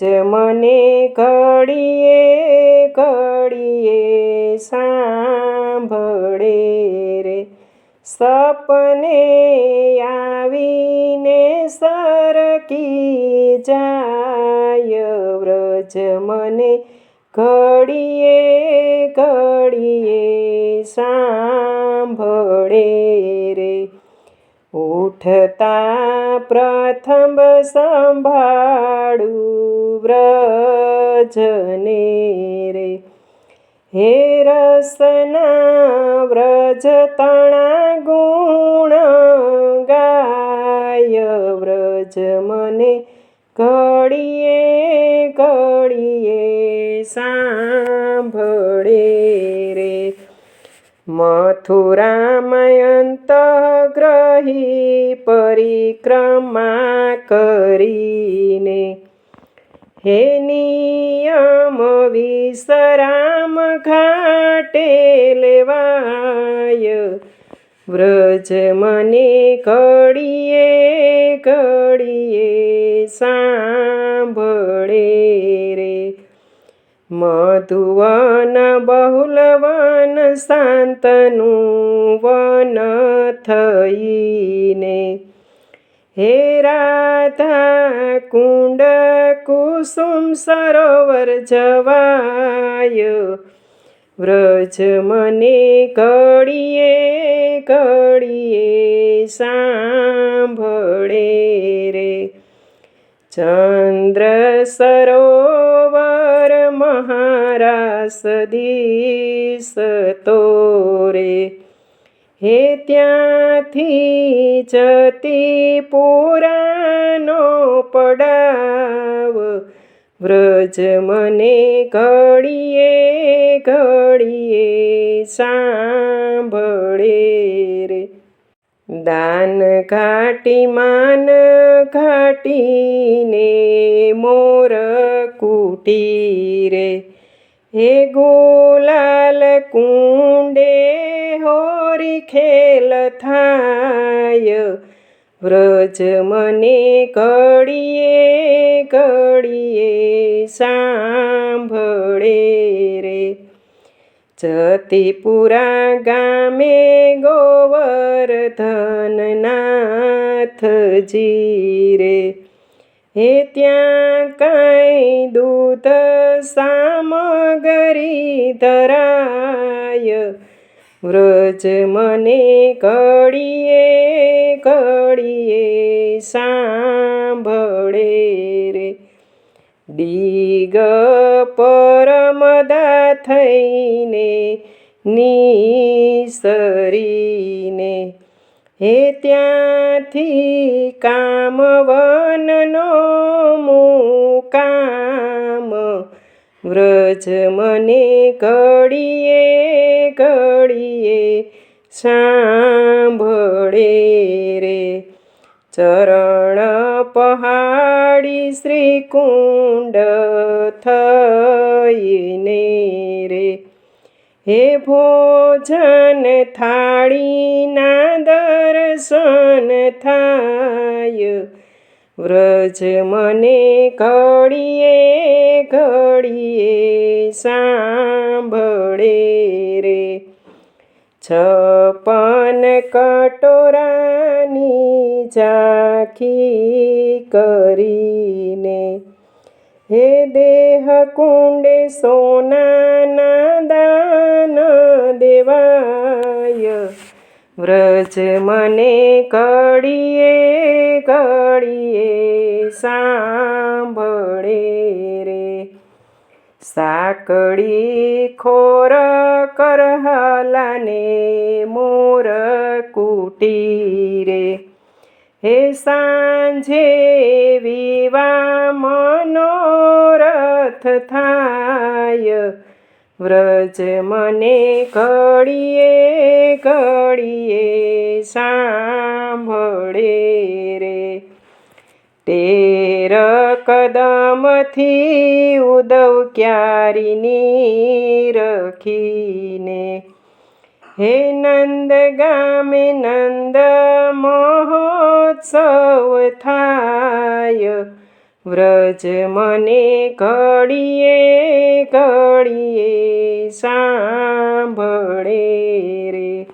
મને ઘડીએ ઘડીએ સાંભળે રે, સપને આવીને સરકી જાય વ્રજ મને ઘડીએ ઘડીએ સાંભળે રે. ઉઠતા પ્રથમ સંભાળું વ્રજને રે, હે રસના વ્રજ તણા ગુણ ગાય વ્રજ મને ઘડીએ ઘડીએ સાંભળે રે. મથુરામાં અંતઃગ્રહી પરિક્રમા કરીને, હે નિયમ વિશ્રામ ઘાટે લેવાય વ્રજ મને ઘડીએ ઘડીએ સાંભળે રે. મધુવન બહુલવન શાંતનું વન થઈને, હે રાધા કુંડ કુસુમ સરોવર જવાય વ્રજ મને ઘડીએ ઘડીએ સાંભળે રે. ચંદ્ર સરોવર મહારાસ દિસતો રે, હે ત્યાંથી જતી પુરાનો પડાવ વ્રજ મને ઘડીએ ઘડીએ સાંભળે રે. દાન ઘાટી માન ઘાટીને મોર કુટીરે, હે ગુલાલ કુંડે હોરી ખેલ થાય વ્રજ મને ઘડીએ ઘડીએ સાંભળે રે. જતીપુરા ગામે ગોવર્ધનનાથજી રે, હે ત્યાં કાંઈ દૂધ સામગરી ધરાય વ્રજ મને ઘડીએ ઘડીએ સાંભળે રે. ડીગ પરમદા થઈને નિસરીને, હે ત્યાંથી કામવનનો મુકામ વ્રજ મને ઘડીએ ઘડીએ સાંભળે રે. ચરણ પહાડી શ્રીકુંડ થઈને રે, હે ભોજન થાળીના દર્શન થાય વ્રજ મને ઘડીએ ઘડીએ સાંભળે રે. 56 કટોરાની ઝાંખી કરીને, હે દેહ કુંડે સોનાના દાન દેવાય વ્રજ મને ઘડીએ ઘડીએ સાંભળે રે. સાંકળી ખોર કરહલાને મોર કુટીરે, હે સાંજે વિવા મનોરથ થાય વ્રજ મને ઘડીએ ઘડીએ સાંભળે રે. તેર કદમથી ઉદવ ક્યારીની રખીને, હે નંદ ગામે નંદ મહોત્સવ થાય વ્રજ મને ઘડીએ ઘડીએ સાંભળે રે.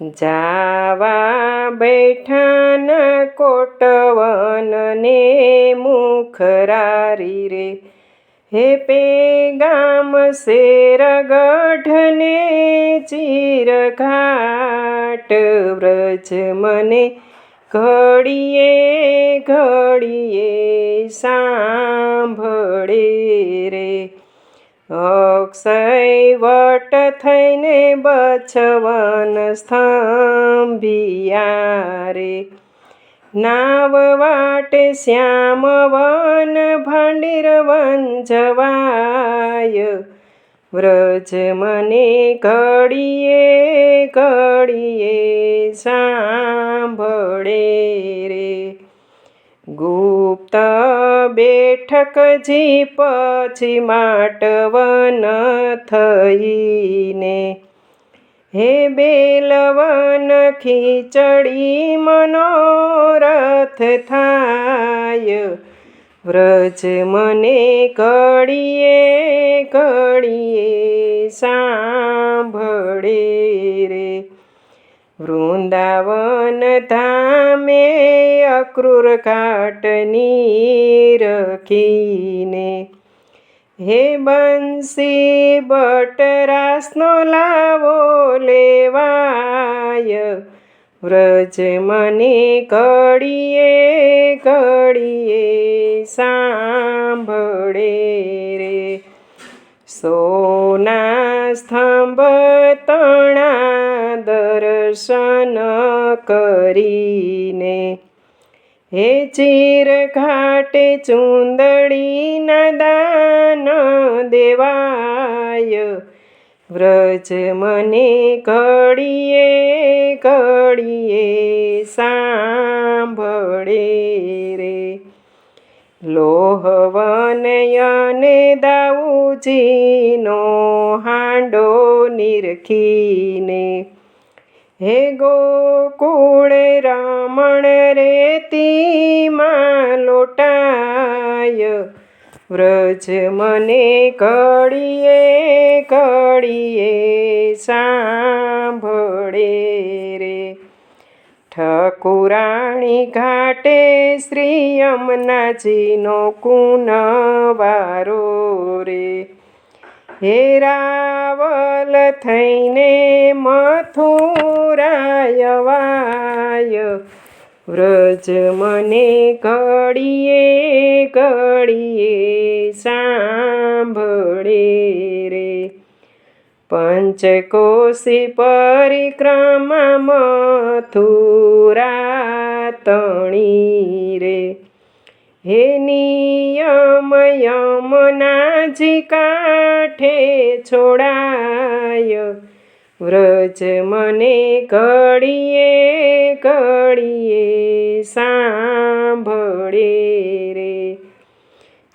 જાવા બેઠાન કોટવનને મુખરારી રે. હે પેગામ શેરગઢને ચીરઘાટ વ્રજ મને ઘડીએ ઘડીએ સાંભળે રે. અક્ષય વટ થઈને બછવન સ્તંભિયા રે. નાવ વાટે શ્યામ વન ભાંડીર વંજવાય વ્રજ મને ઘડીએ ઘડીએ સાંભળે રે. ગુપ્ત બેઠક જી પછી માટવન થઈને હે બેલવન ખીચડી મનોરથ થાય વ્રજ મને ઘડીએ ઘડીએ સાંભળે રે. વૃંદાવન ધામે અક્રૂર ઘાટની રખીને હે બંસી બટ રાસનો લાવો લેવાય વ્રજ મને ઘડીએ ઘડીએ સાંભળે રે. સોના સ્તંભ તણા દર્શન કરીને હે ચીરઘાટે ચૂંદડીના દાન દેવાય વ્રજ મને ઘડીએ ઘડીએ સાંભળે રે. લોહવનયને દાઉજીનો હાંડો નિરખીને હે ગોકુળ રમણ રેતીમાં લોટાય વ્રજ મને ઘડીએ ઘડીએ સાંભળે રે. ઠકુરાણી ઘાટે શ્રી યમુનાજીનો કુનવારો રે. હે રાવલ થઈને મથુરાયવાય વ્રજ મને ઘડીએ ઘડીએ સાંભળે રે. પંચકોશી પરિક્રમા મથુરા તણી રે. હે નિયમ યમુનાજી કાંઠે છોડાય વ્રજ મને ઘડીએ ઘડીએ સાંભળે રે.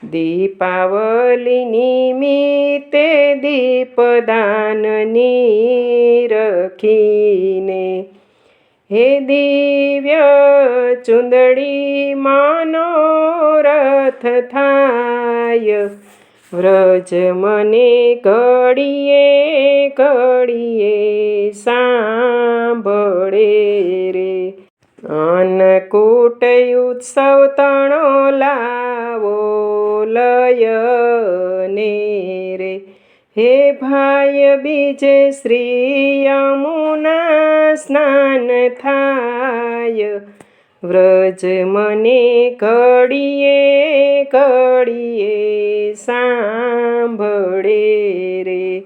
દીપાવલી નિમિત્તે દીપદાનની રખીને હે દિવ્ય ચૂંદડી મનોરથ થાય વ્રજ મને ઘડીએ ઘડીએ સાંભળે રે. અન્નકૂટ ઉત્સવ તણો લાવો લયને રે. હે ભાઈ બીજે શ્રી યમુના સ્નાન થાય વ્રજ મને ઘડીએ ઘડીએ સાંભળે રે.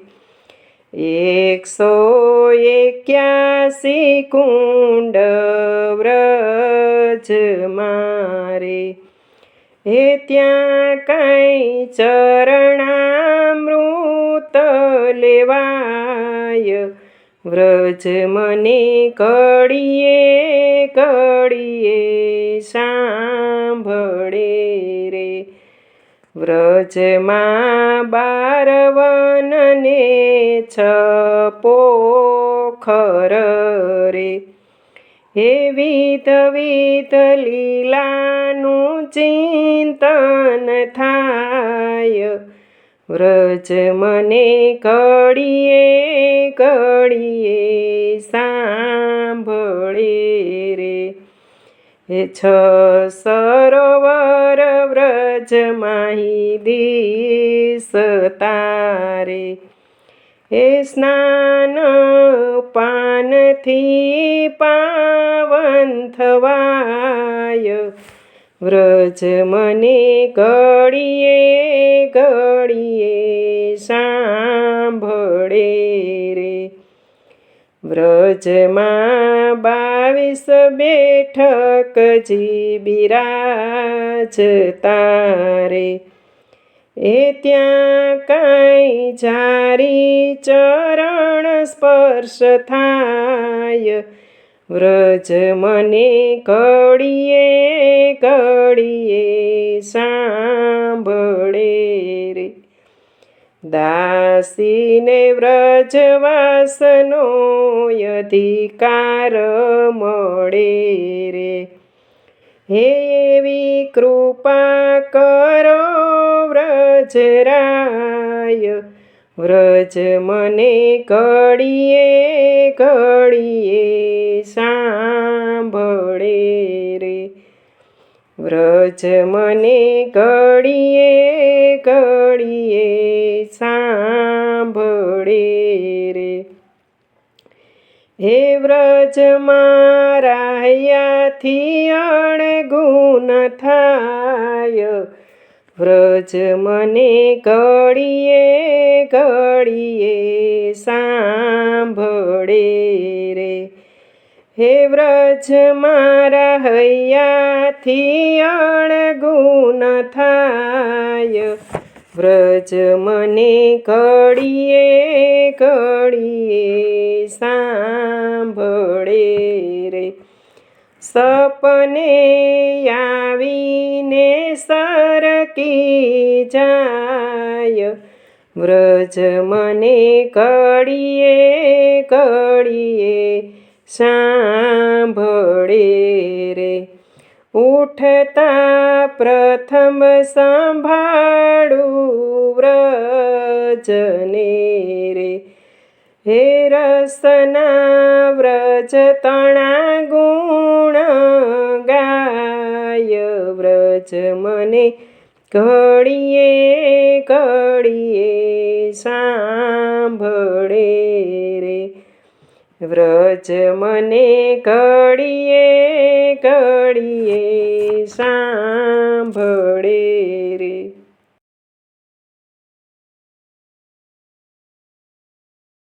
181 કુંડ વ્રજ મારે હે ત્યાં કાંઈ ચરણામૃત લેવાય વ્રજ મને ઘડીએ ઘડીએ સાંભળે રે. વ્રજમાં 12 વન ને 6 પોખર રે. હે વિધ વિધ લીલાનું ચિંતન થાય, વ્રજ મને ઘડીએ ઘડીએ સાંભળે રે. હે છ સરોવર વ્રજમાહી દીસ તારે, હે સ્નાન પાનથી પાવન થવાય, વ્રજ મને ઘડીએ ઘડીએ સાંભળે રે. વ્રજમાં 22 બેઠકજી બિરાજતા રે, એ ત્યાં કાંઈ જારી ચરણ સ્પર્શ થાય, વ્રજ મને ઘડીએ ઘડીએ સાંભળે રે. દાસીને વ્રજવાસનો અધિકાર મળે રે, હે એવી કૃપા કરો વ્રજરાય, વ્રજ મને ઘડીએ ઘડીએ સાંભળે રે. વ્રજ મને ઘડીએ ઘડીએ સાંભળે રે. હે વ્રજ મારા હૈયાથી અણગુણ થાય, વ્રજ મને ઘડીએ ઘડીએ સાંભળે રે. હે વ્રજ મારા હૈયાથી અણગુણ થાય, વ્રજ મને ઘડીએ ઘડીએ સાંભળે રે. સપને આવીને સરકી જાય, વ્રજ મને ઘડીએ ઘડીએ સાંભળે રે. ઉઠતા પ્રથમ સંભાળું વ્રજને રે, હે રસના વ્રજ તણા ગુણ ગાય, વ્રજ મને ઘડીએ ઘડીએ સાંભળે રે. વ્રજ મને ઘડીએ ઘડીએ સાંભળે રે.